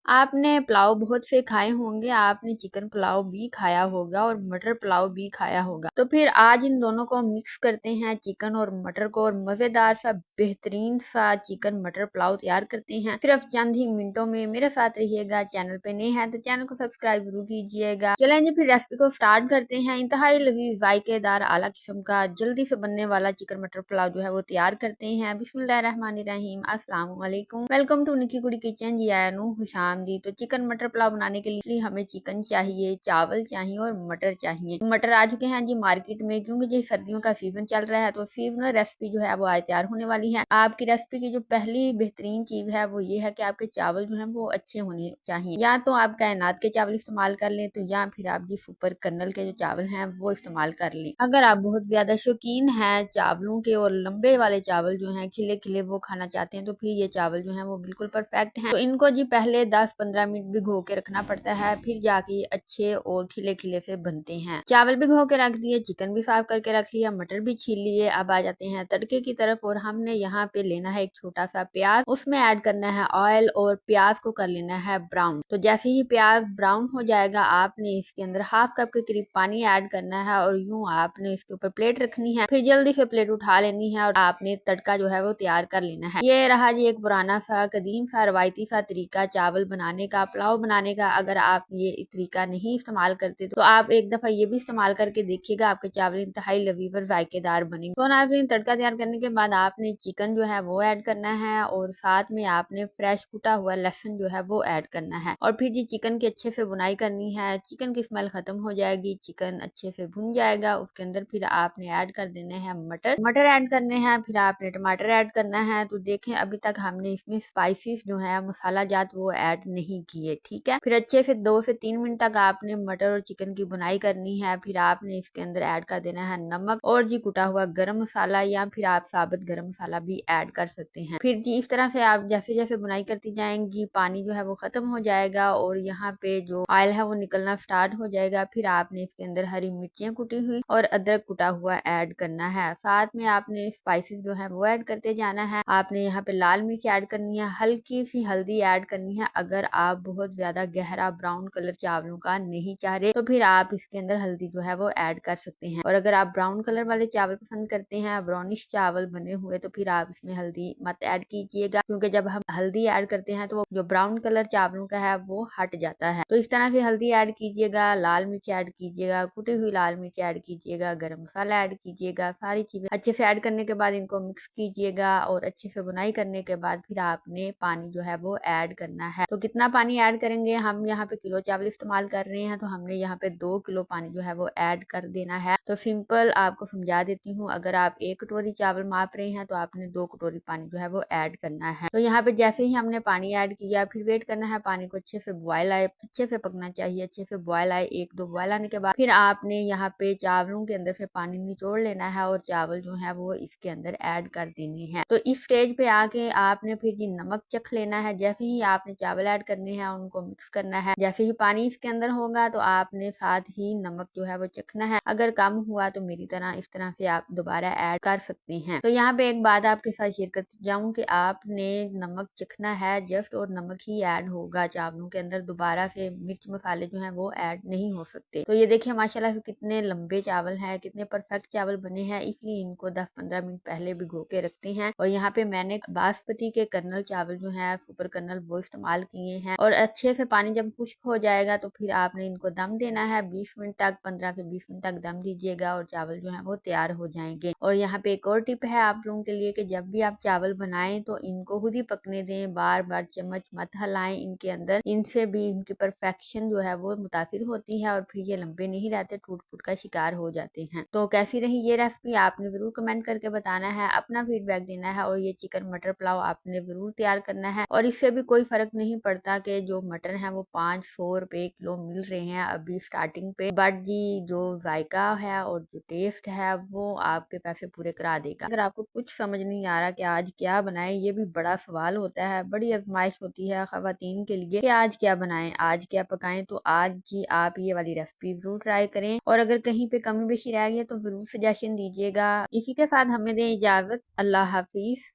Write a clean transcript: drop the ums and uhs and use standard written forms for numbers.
आपने पुलाव बहुत से खाए होंगे, आपने चिकन पुलाव भी खाया होगा और मटर पुलाव भी खाया होगा। तो फिर आज इन दोनों को मिक्स करते हैं, चिकन और मटर को, और मजेदार सा बेहतरीन सा चिकन मटर पुलाव तैयार करते हैं सिर्फ चंद ही मिनटों में। मेरे साथ रहिएगा। चैनल पे नए हैं तो चैनल को सब्सक्राइब जरूर कीजिएगा। चलें जी फिर रेसिपी को स्टार्ट करते हैं। इंतहाई लजीज जायकेदार आला किस्म का जल्दी से बनने वाला चिकन मटर पुलाव जो है वो तैयार करते हैं। बिस्मिल्लाहिर्रहमानिर्रहीम, अस्सलाम वालेकुम, वेलकम टू निकी कुड़ी किचन। जी आया नू खुशाम दी। तो चिकन मटर पुलाव बनाने के लिए हमें चिकन चाहिए, चावल चाहिए और मटर चाहिए। मटर आ चुके हैं जी मार्केट में, क्योंकि जो सर्दियों का सीजन चल रहा है तो सीजनल रेसिपी जो है वो आज तैयार होने वाली है। आपकी रेसिपी की जो पहली बेहतरीन चीज है वो ये है कि आपके चावल जो है वो अच्छे होने चाहिए। या तो आप कायनात के चावल इस्तेमाल कर लें, तो या फिर आप जी सुपर कर्नल के जो चावल हैं वो इस्तेमाल कर लें। अगर आप बहुत ज्यादा शौकीन हैं चावलों के और लंबे वाले चावल जो हैं खिले खिले वो खाना चाहते हैं, तो फिर ये चावल जो है वो बिल्कुल परफेक्ट हैं। तो इनको जी पहले 10-15 मिनट भिगो के रखना पड़ता है, फिर जाके ये अच्छे और खिले खिले से बनते हैं। चावल भिगो के रख दिए, चिकन भी साफ करके रख लिया, मटर भी छील लिए। अब आ जाते हैं तड़के की तरफ, और हमने यहाँ पे लेना है एक छोटा सा प्याज, उसमें ऐड करना है ऑयल और प्याज को कर लेना है ब्राउन। तो जैसे ही प्याज ब्राउन हो जाएगा आपने इसके अंदर हाफ कप के करीब पानी ऐड करना है, और यूं आपने इसके ऊपर प्लेट रखनी है, फिर जल्दी से प्लेट उठा लेनी है और आपने तड़का जो है वो तैयार कर लेना है। ये रहा जी एक पुराना सा कदीम सा रवायती सा तरीका चावल बनाने का, पुलाव बनाने का। अगर आप ये तरीका नहीं इस्तेमाल करते तो आप एक दफा ये भी इस्तेमाल करके देखिएगा, आपके चावल इंतहाई लजीज और जायकेदार बनेंगे। तो नाज़रीन तड़का तैयार करने के बाद आपने चिकन जो है वो ऐड करना है, और साथ में आपने फ्रेश कुटा हुआ लहसुन जो है वो ऐड करना है, और फिर जी चिकन की अच्छे से बुनाई करनी है। चिकन की स्मेल खत्म हो जाएगी, चिकन अच्छे से भुन जाएगा, उसके अंदर फिर आपने ऐड कर देने हैं मटर ऐड करने हैं, फिर आपने टमाटर ऐड करना है। तो देखें अभी तक हमने इसमें स्पाइसेस जो है मसाला जात वो ऐड नहीं किए, ठीक है। फिर अच्छे से 2 से 3 मिनट तक आपने मटर और चिकन की बुनाई करनी है। फिर आपने इसके अंदर ऐड कर देना है नमक और जी कुटा हुआ गरम मसाला, या फिर आप साबुत गरम मसाला भी ऐड कर सकते हैं। फिर जी इस तरह से आप जैसे जैसे बुनाई करती जाएंगी पानी जो है वो खत्म हो जाएगा, और यहाँ पे जो ऑयल है वो निकलना स्टार्ट हो जाएगा। फिर आपने इसके अंदर हरी मिर्चियाँ कुटी हुई और अदरक कुटा हुआ ऐड करना है। साथ में आपने स्पाइसेस जो है वो ऐड करते जाना है। आपने यहाँ पे लाल मिर्च ऐड करनी है, हल्की सी हल्दी ऐड करनी है। अगर आप बहुत ज्यादा गहरा ब्राउन कलर चावलों का नहीं चाह रहे तो फिर आप इसके अंदर हल्दी जो है वो ऐड कर सकते हैं, और अगर आप ब्राउन कलर वाले चावल पसंद करते हैं, ब्राउनिश चावल बने हुए, तो फिर आप इसमें हल्दी मत ऐड कीजिएगा, क्योंकि जब हम हल्दी ऐड करते हैं तो जो ब्राउन कलर चावलों का है वो हट जाता है। तो इस तरह से हल्दी ऐड कीजिएगा, लाल मिर्च ऐड कीजिएगा, कुटी हुई लाल मिर्च ऐड कीजिएगा, गरम मसाला ऐड कीजिएगा। सारी चीजें अच्छे से ऐड करने के बाद इनको मिक्स कीजिएगा, और अच्छे से बुनाई करने के बाद फिर आपने पानी जो है वो ऐड करना है। तो कितना पानी ऐड करेंगे, हम यहाँ पे किलो चावल इस्तेमाल कर रहे हैं तो हमने यहाँ पे 2 किलो पानी जो है वो ऐड कर देना है। तो सिंपल आपको समझा देती हूँ, अगर आप 1 कटोरी चावल माप रहे हैं तो आपने 2 कटोरी पानी जो है वो ऐड करना है। तो यहाँ पे जैसे ही हमने पानी ऐड किया फिर वेट करना है पानी को अच्छे से बॉयल आए, अच्छे से पकना चाहिए, अच्छे से बॉयल आए। 1-2 बॉयल आने के बाद फिर आपने यहाँ पे चावलों के अंदर से पानी निचोड़ लेना है, और चावल जो है वो इसके अंदर ऐड कर देने हैं। तो इस स्टेज पे आके आपने फिर जी नमक चख लेना है। जैसे ही आपने चावल ऐड करने हैं उनको मिक्स करना है, जैसे ही पानी इसके अंदर होगा तो आपने साथ ही नमक जो है वो चखना है। अगर कम हुआ तो मेरी तरह इस तरह से आप दोबारा ऐड कर सकते हैं। तो यहाँ पे एक बात आपके साथ शेयर करती जाऊँ कि आपने नमक चखना है जस्ट, और नमक ही ऐड होगा चावलों के अंदर, दोबारा से मिर्च मसाले जो है वो ऐड नहीं हो सकते। तो ये देखिए माशाल्लाह से कितने लंबे चावल हैं, कितने परफेक्ट चावल बने हैं, इसलिए इनको 10-15 मिनट पहले भिगो के रखते हैं। और यहाँ पे मैंने बासमती के कर्नल चावल जो है सुपर कर्नल वो इस्तेमाल किए हैं, और अच्छे से पानी जब खुश्क हो जाएगा तो फिर आपने इनको दम देना है 20 मिनट तक, 15 से 20 मिनट तक दम दीजिएगा, और चावल जो है वो तैयार हो जाएंगे। और यहाँ पे एक और टिप है आप लोगों के लिए कि जब भी आप चावल बनाएं तो इनको खुद ही पकने दें, बार बार चम्मच मत हलाएं इनके अंदर, इनसे भी इनकी परफेक्शन जो है वो मुतासिर होती है, और फिर ये लंबे नहीं रहते, टूट फूट का शिकार हो जाते हैं। तो कैसी रही ये रेसिपी आपने जरूर कमेंट करके बताना है, अपना फीडबैक देना है, और ये चिकन मटर पुलाव आपने जरूर तैयार करना है। और इससे भी कोई फर्क नहीं पड़ता कि जो मटर है वो 500 रुपए किलो मिल रहे हैं अभी स्टार्टिंग पे, बट जी जो जायका है और जो टेस्ट है वो आपके पैसे पूरे करा देगा। अगर आपको कुछ समझ नहीं आ रहा कि आज क्या बनाएं, ये भी बड़ा सवाल होता है, बड़ी आजमाइश होती है खवातीन के लिए कि आज क्या बनाएं, आज क्या पकाएं, तो आज जी आप ये वाली रेसिपी जरूर ट्राई करें, और अगर कहीं पे कमी बेशी रह गई तो जरूर सजेशन दीजिएगा। इसी के साथ हमें दें इजाजत। अल्लाह हाफिज।